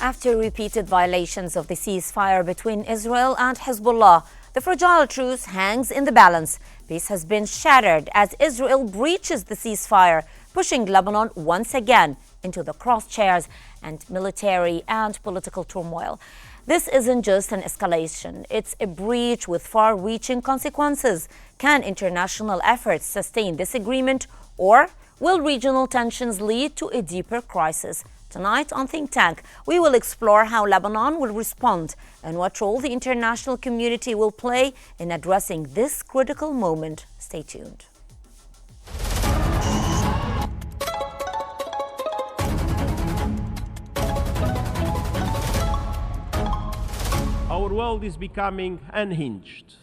After repeated violations of the ceasefire between Israel and Hezbollah, the fragile truce hangs in the balance. Peace has been shattered as Israel breaches the ceasefire, pushing Lebanon once again into the crosshairs and military and political turmoil. This isn't just an escalation, it's a breach with far-reaching consequences. Can international efforts sustain this agreement, or will regional tensions lead to a deeper crisis? Tonight on Think Tank, we will explore how Lebanon will respond and what role the international community will play in addressing this critical moment. Stay tuned. Our world is becoming unhinged.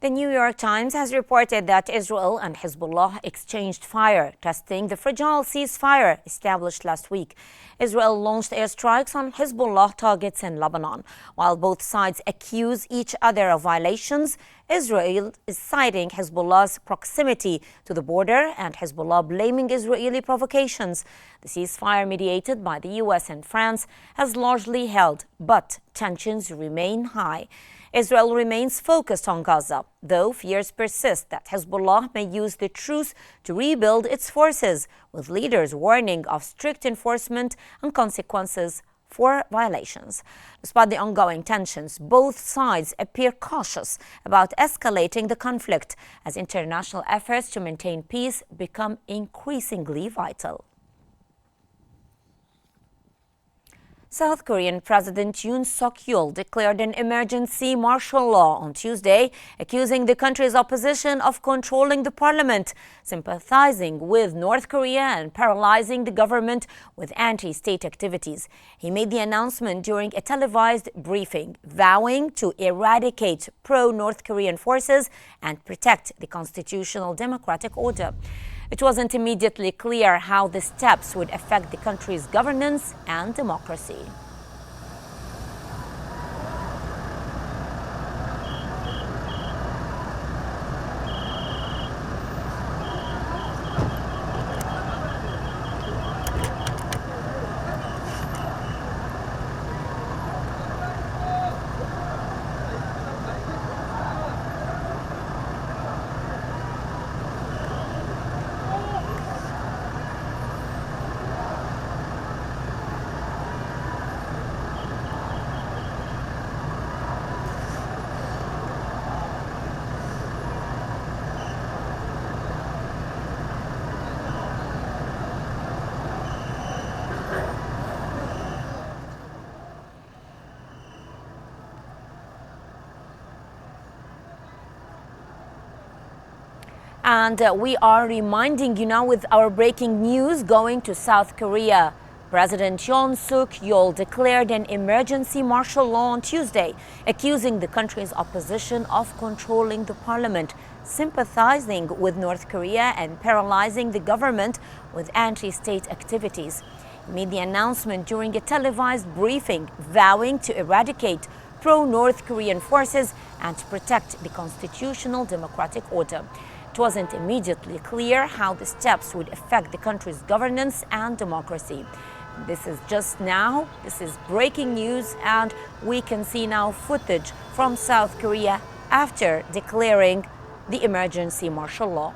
The New York Times has reported that Israel and Hezbollah exchanged fire, testing the fragile ceasefire established last week. Israel launched airstrikes on Hezbollah targets in Lebanon. While both sides accuse each other of violations, Israel is citing Hezbollah's proximity to the border and Hezbollah blaming Israeli provocations. The ceasefire, mediated by the U.S. and France, has largely held, but tensions remain high. Israel remains focused on Gaza, though fears persist that Hezbollah may use the truce to rebuild its forces, with leaders warning of strict enforcement and consequences for violations. Despite the ongoing tensions, both sides appear cautious about escalating the conflict as international efforts to maintain peace become increasingly vital. South Korean President Yoon Suk-yeol declared an emergency martial law on Tuesday, accusing the country's opposition of controlling the parliament, sympathizing with North Korea and paralyzing the government with anti-state activities. He made the announcement during a televised briefing, vowing to eradicate pro-North Korean forces and protect the constitutional democratic order. It wasn't immediately clear how the steps would affect the country's governance and democracy. And we are reminding you now with our breaking news going to South Korea. President Yoon Suk-yeol declared an emergency martial law on Tuesday, accusing the country's opposition of controlling the parliament, sympathizing with North Korea and paralyzing the government with anti-state activities. He made the announcement during a televised briefing, vowing to eradicate pro-North Korean forces and to protect the constitutional democratic order. It wasn't immediately clear how the steps would affect the country's governance and democracy. This is breaking news, and we can see now footage from South Korea after declaring the emergency martial law.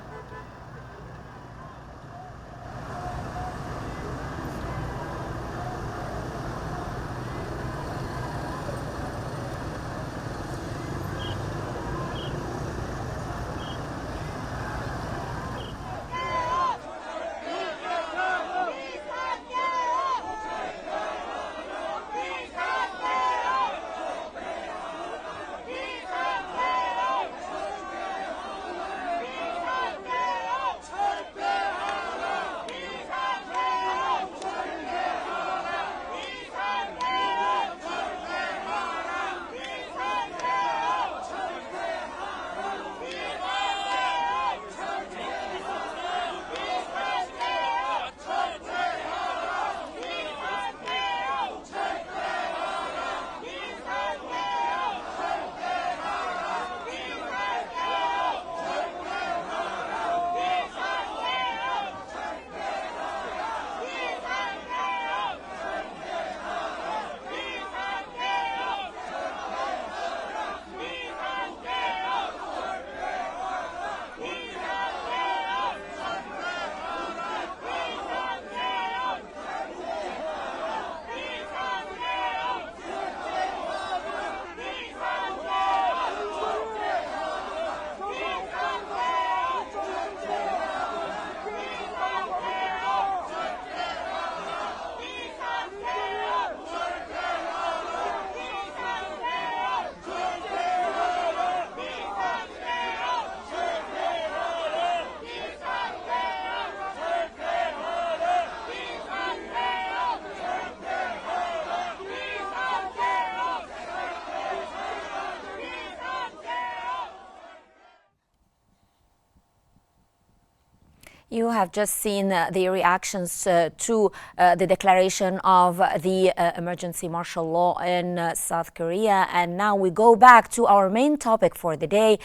You have just seen the reactions to the declaration of the emergency martial law in South Korea. And now we go back to our main topic for the day,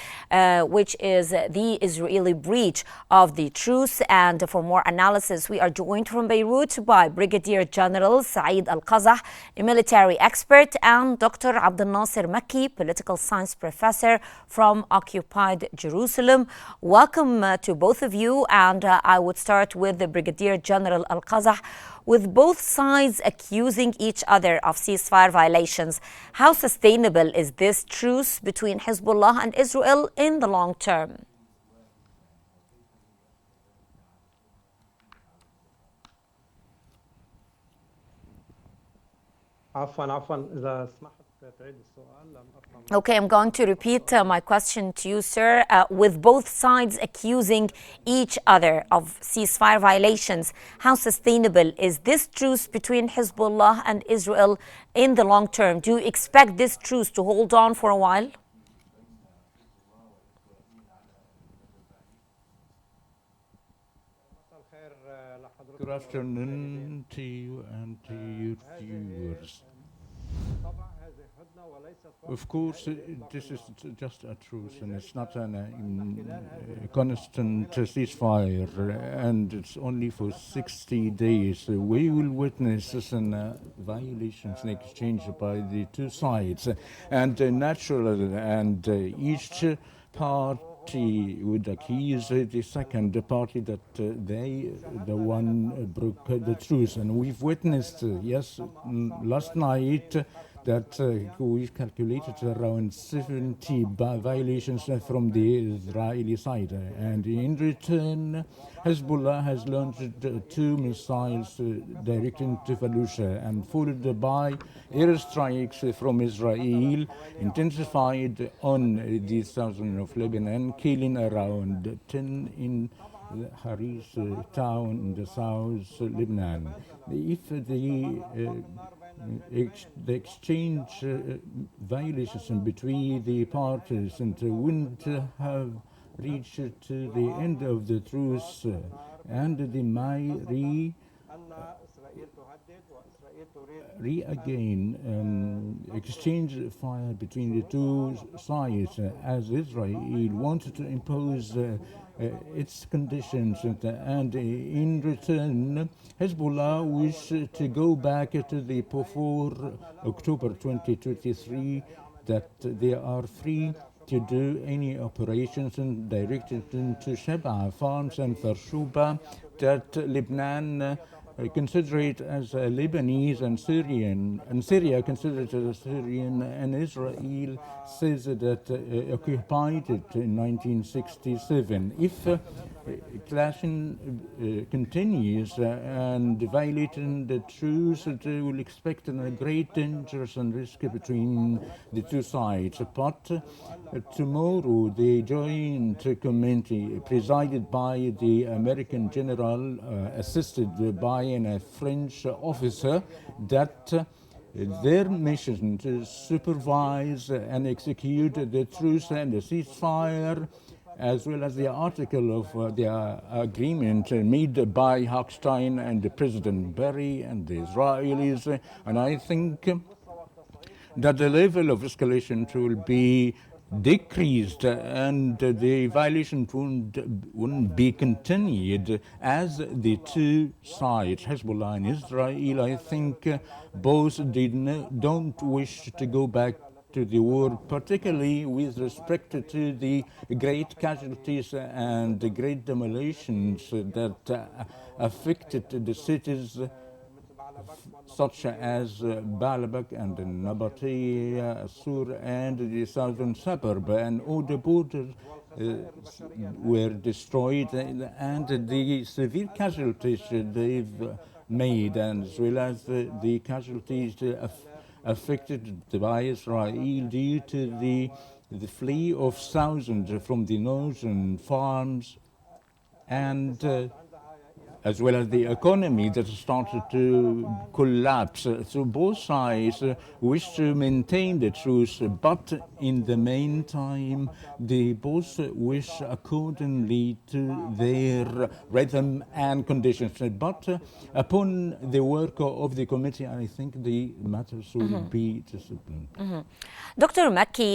which is the Israeli breach of the truce. And for more analysis, we are joined from Beirut by Brigadier General Saeed Al-Qazah, a military expert, and Dr. Abdel Nasser Makki, political science professor from occupied Jerusalem. Welcome to both of you. And I would start with the Brigadier General Al-Qazah. With both sides accusing each other of ceasefire violations, how sustainable is this truce between Hezbollah and Israel in the long term? Okay, I'm going to repeat my question to you, sir. With both sides accusing each other of ceasefire violations, how sustainable is this truce between Hezbollah and Israel in the long term? Do you expect this truce to hold on for a while? Good afternoon to you and to your viewers. Of course, this is just a truce, and it's not a constant ceasefire, and it's only for 60 days. We will witness violations in exchange by the two sides, and natural, and each party would accuse the second party that the one broke the truce. And we've witnessed, last night, that we've calculated around 70 violations from the Israeli side. And in return, Hezbollah has launched 2 missiles directed into Fallujah, and followed by airstrikes from Israel, intensified on the southern of Lebanon, killing around 10 in the Haris town in the south Lebanon. If the exchange violations between the parties wouldn't have reached to the end of the truce, and the may exchange fire between the two sides, as Israel wanted to impose its conditions, and in return Hezbollah wished to go back to the before October 2023, that they are free to do any operations directed into Sheba farms and Farshuba, that Lebanon consider it as a Lebanese and Syrian, and Syria considered it as Syrian, and Israel says that occupied it in 1967. If clashing continues and violating the truce, they will expect a great danger and risk between the two sides. But tomorrow, the joint committee presided by the American general, assisted by a French officer, that their mission to supervise and execute the truce and the ceasefire, as well as the article of the agreement made by Hochstein and President Barry and the Israelis. And I think that the level of escalation will be decreased, and the violation wouldn't be continued, as the two sides, Hezbollah and Israel, I think both don't wish to go back to the war, particularly with respect to the great casualties and the great demolitions that affected the cities such as Baalbek and Nabati, Sur, and the southern suburb, and all the borders were destroyed, and the severe casualties they've made, and as well as the casualties affected by Israel due to the flee of thousands from the northern farms, and as well as the economy that started to collapse. So both sides wish to maintain the truce, but in the meantime, they both wish accordingly to their rhythm and conditions. But upon the work of the committee, I think the matters will be disciplined. Dr. Makki,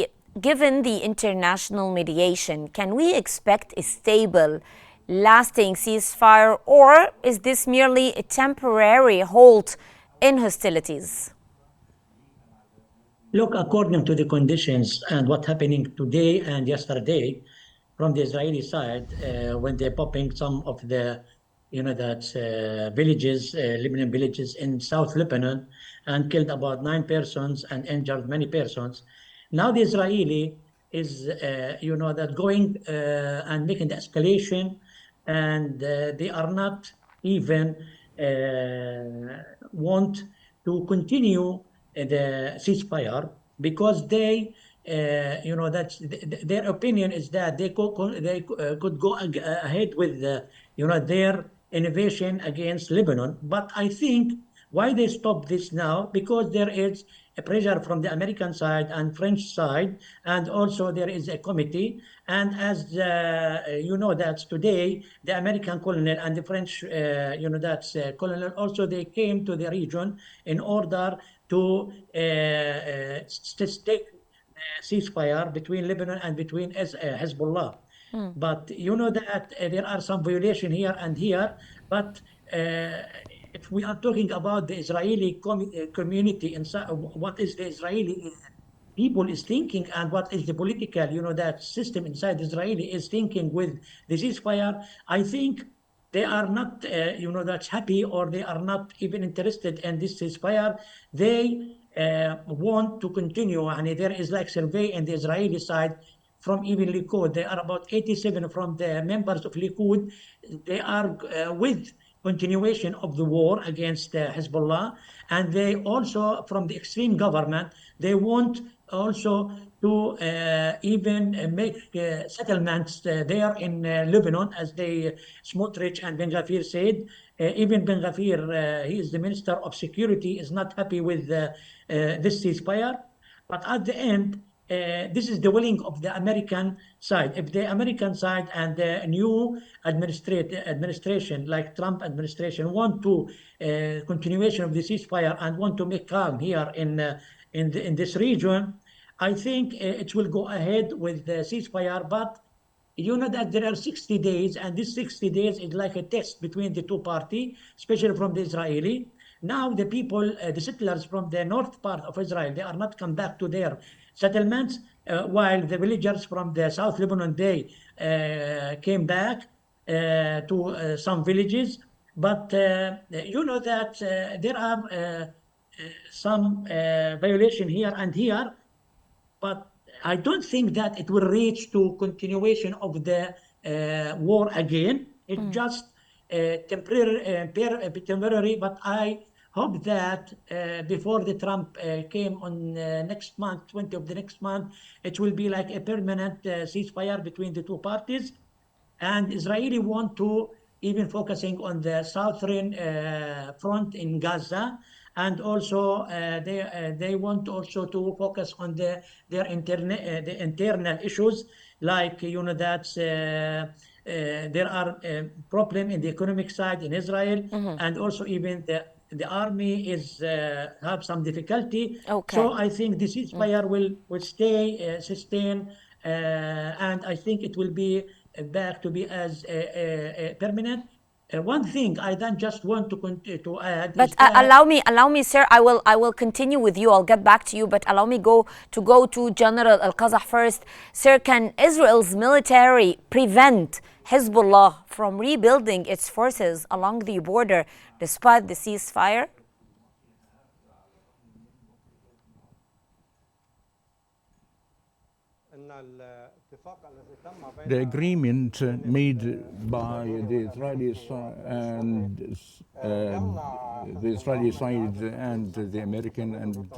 given the international mediation, can we expect a stable, lasting ceasefire, or is this merely a temporary halt in hostilities? Look, according to the conditions and what's happening today and yesterday, from the Israeli side, when they're popping some of the, villages, Lebanon villages in South Lebanon, and killed about 9 persons and injured many persons. Now the Israeli is, going and making the escalation, and they are not even want to continue the ceasefire because they, their opinion is that they could go ahead with their innovation against Lebanon. But I think why they stop this now, because there is a pressure from the American side and French side, and also there is a committee. And as that today, the American colonel and the French, colonel also, they came to the region in order to take ceasefire between Lebanon and between Hezbollah. But you know that there are some violation here and here, but if we are talking about the Israeli community inside, what is the Israeli people is thinking and what is the political, that system inside Israeli is thinking with the ceasefire, I think they are not, that's happy, or they are not even interested in this ceasefire. They want to continue, and there is like survey in the Israeli side from even Likud. There are about 87 from the members of Likud. They are with continuation of the war against Hezbollah, and they also from the extreme government, they want also to even make settlements there in Lebanon, as they Smotrich and Ben Gvir said. Even Ben Gvir, he is the Minister of Security, is not happy with this ceasefire. But at the end, this is the willing of the American side. If the American side and the new administration, like Trump administration, want to continuation of the ceasefire and want to make calm here in this region, I think it will go ahead with the ceasefire. But you know that there are 60 days, and this 60 days is like a test between the two parties, especially from the Israeli. Now the people, the settlers from the north part of Israel, they are not come back to their settlements, while the villagers from the South Lebanon, they came back to some villages. But you know that there are some violation here and here, but I don't think that it will reach to continuation of the war again. It's just temporary, but I hope that before the Trump came on next month, 20 of the next month, it will be like a permanent ceasefire between the two parties. And Israeli want to even focusing on the southern front in Gaza, and also they want also to focus on their the internal issues, like that there are problem in the economic side in Israel, and also even the army is have some difficulty. Okay. So I think the ceasefire will stay sustain, and I think it will be back to be as permanent. One thing I then just want to add, but is that allow me, sir. I will continue with you. I'll get back to you. But allow me go to General Al-Qazah first, sir. Can Israel's military prevent Hezbollah from rebuilding its forces along the border despite the ceasefire? The agreement made by the Israeli side and the American and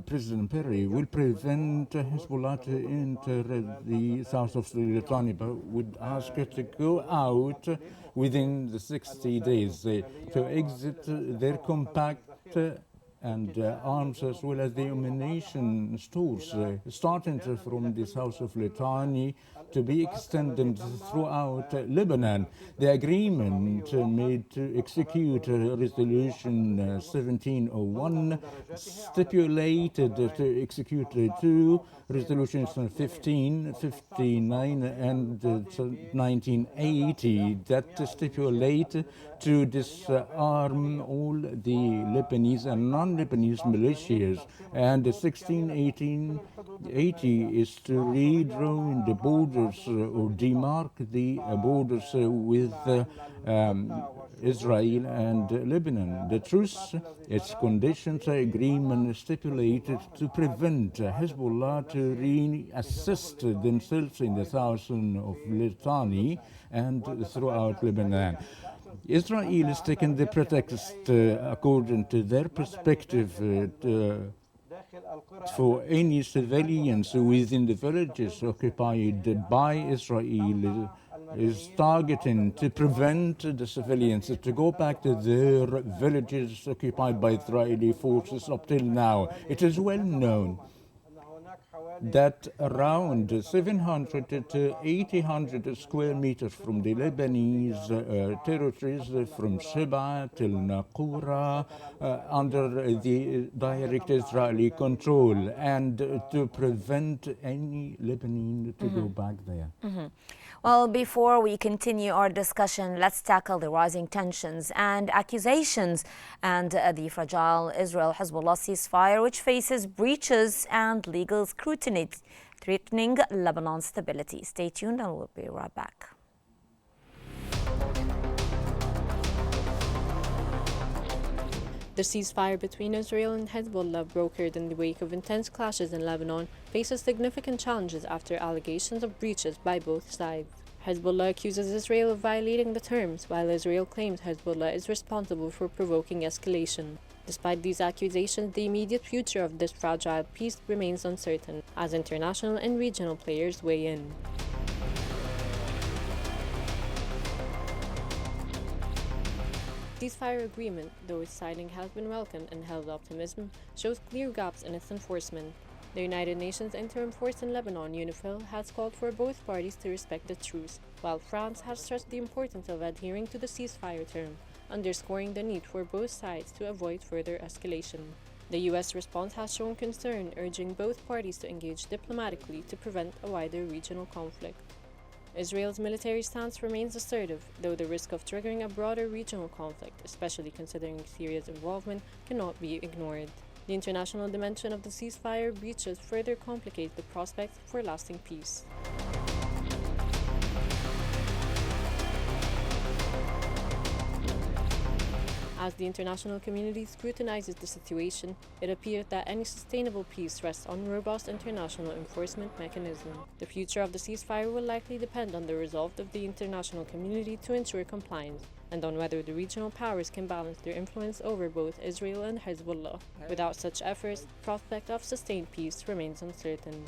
President Perry will prevent Hezbollah to enter the south of Lithuania, but would ask it to go out within the 60 days to exit their compact and arms, as well as the ammunition stores, starting from the south of Lithuania to be extended throughout Lebanon. The agreement made to execute Resolution 1701 stipulated to execute two resolutions 1559 and 1980 that stipulate to disarm all the Lebanese and non-Lebanese militias, and 1680 is to redraw the borders or demark the borders with Israel and Lebanon. The truce, its conditions agreement stipulated to prevent Hezbollah to reassist themselves in the south of Lithuania and throughout Lebanon. Israel has taken the pretext, according to their perspective, for any civilians within the villages occupied by Israel is targeting to prevent the civilians to go back to their villages occupied by Israeli forces up till now. It is well known that around 700 to 800 square meters from the Lebanese territories, from Sheba till Naqoura, under the direct Israeli control, and to prevent any Lebanese to go back there. Well, before we continue our discussion, let's tackle the rising tensions and accusations and the fragile Israel-Hezbollah ceasefire, which faces breaches and legal scrutiny, threatening Lebanon's stability. Stay tuned and we'll be right back. The ceasefire between Israel and Hezbollah, brokered in the wake of intense clashes in Lebanon, faces significant challenges after allegations of breaches by both sides. Hezbollah accuses Israel of violating the terms, while Israel claims Hezbollah is responsible for provoking escalation. Despite these accusations, the immediate future of this fragile peace remains uncertain, as international and regional players weigh in. Ceasefire agreement, though its signing has been welcomed and held optimism, shows clear gaps in its enforcement. The United Nations Interim Force in Lebanon, UNIFIL, has called for both parties to respect the truce, while France has stressed the importance of adhering to the ceasefire term, underscoring the need for both sides to avoid further escalation. The U.S. response has shown concern, urging both parties to engage diplomatically to prevent a wider regional conflict. Israel's military stance remains assertive, though the risk of triggering a broader regional conflict, especially considering Syria's involvement, cannot be ignored. The international dimension of the ceasefire breaches further complicate the prospects for lasting peace. As the international community scrutinizes the situation, it appears that any sustainable peace rests on robust international enforcement mechanism. The future of the ceasefire will likely depend on the resolve of the international community to ensure compliance, and on whether the regional powers can balance their influence over both Israel and Hezbollah. Without such efforts, the prospect of sustained peace remains uncertain.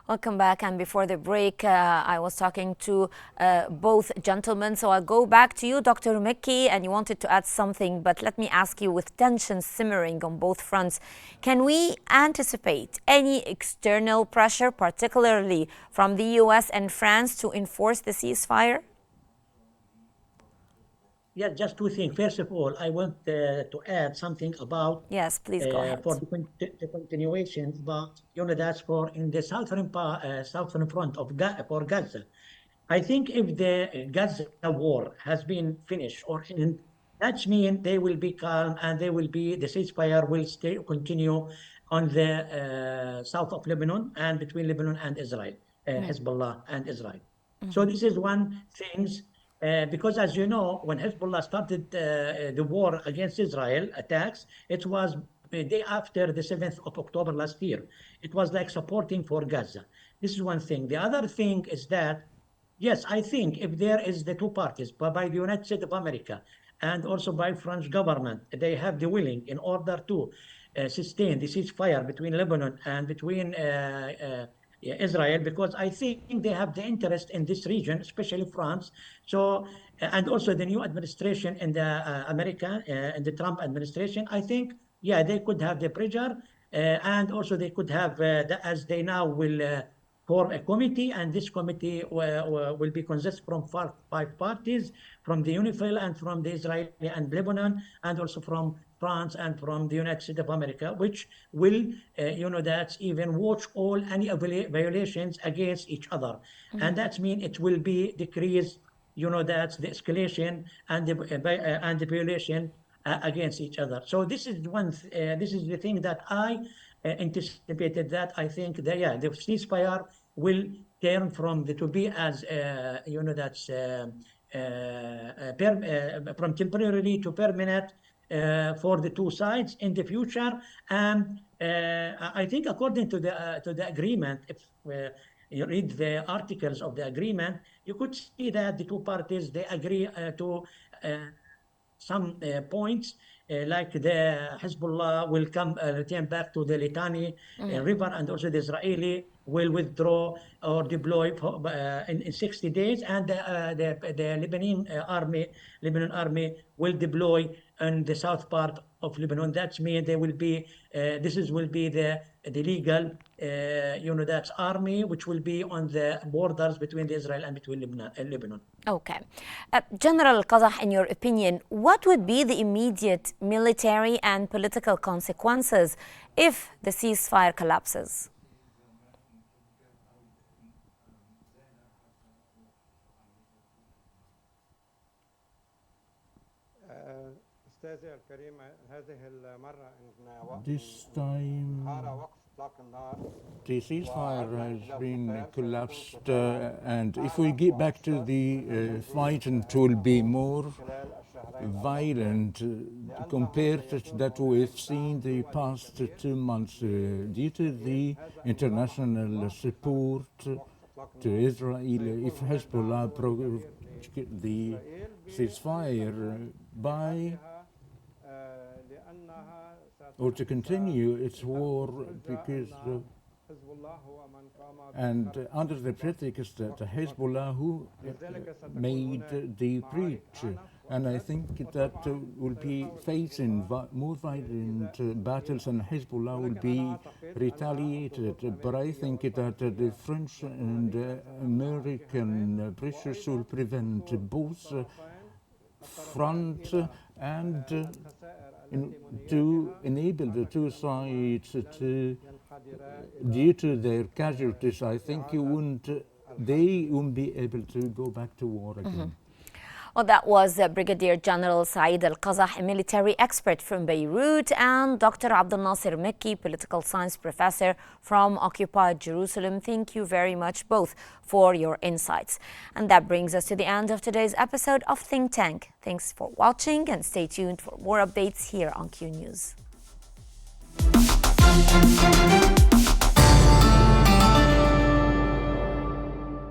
Welcome back. And before the break, I was talking to both gentlemen. So I'll go back to you, Dr. Mekki, and you wanted to add something. But let me ask you, with tensions simmering on both fronts, can we anticipate any external pressure, particularly from the U.S. and France, to enforce the ceasefire? Yeah, just two things. First of all, I want to add something about Yes, please go ahead. for the continuation, but that's for in the southern front of for Gaza. I think if the Gaza war has been finished, or that means they will be calm and the ceasefire will continue on the south of Lebanon and between Lebanon and Israel, Hezbollah and Israel. So this is one thing. Because as you know, when Hezbollah started the war against Israel attacks, it was the day after the 7th of October last year. It was like supporting for Gaza. This is one thing. The other thing is that, yes, I think if there is the two parties, by the United States of America and also by French government, they have the willing in order to sustain the ceasefire between Lebanon and between Israel, because I think they have the interest in this region, especially France. So, and also the new administration in the America, in the Trump administration, I think, yeah, they could have the pressure, and also they could have, as they now will form a committee, and this committee will be consist from five parties, from the UNIFIL and from the Israeli and Lebanon, and also from France and from the United States of America, which will, that's even watch all any violations against each other. And that means it will be decrease, that's the escalation and the violation against each other. So this is this is the thing that I anticipated, that I think that, yeah, the ceasefire will turn from to be as, from temporarily to permanent for the two sides in the future. And I think according to the agreement, if you read the articles of the agreement, you could see that the two parties, they agree to some points, like the Hezbollah will return back to the Litani river, and also the Israeli will withdraw or deploy in 60 days, and the Lebanon army will deploy in the south part of Lebanon. That means they will be will be the legal that's army, which will be on the borders between Israel and between Lebanon. Okay. General Qazah, in your opinion, what would be the immediate military and political consequences if the ceasefire collapses? This time the ceasefire has been collapsed, and if we get back to the fight, it will be more violent compared to that we've seen the past 2 months, due to the international support to Israel. If Hezbollah the ceasefire or to continue its war, because and under the pretext that Hezbollah who made the breach, and I think that will be facing more violent battles, and Hezbollah will be retaliated. But I think that the French and American pressures will prevent both front and to enable the two sides to, due to their casualties, I think they won't be able to go back to war again. Well, that was Brigadier General Saeed Al-Qazah, a military expert from Beirut, and Dr. Abdel Nasser Mekki, political science professor from occupied Jerusalem. Thank you very much both for your insights. And that brings us to the end of today's episode of Think Tank. Thanks for watching, and stay tuned for more updates here on Qnews.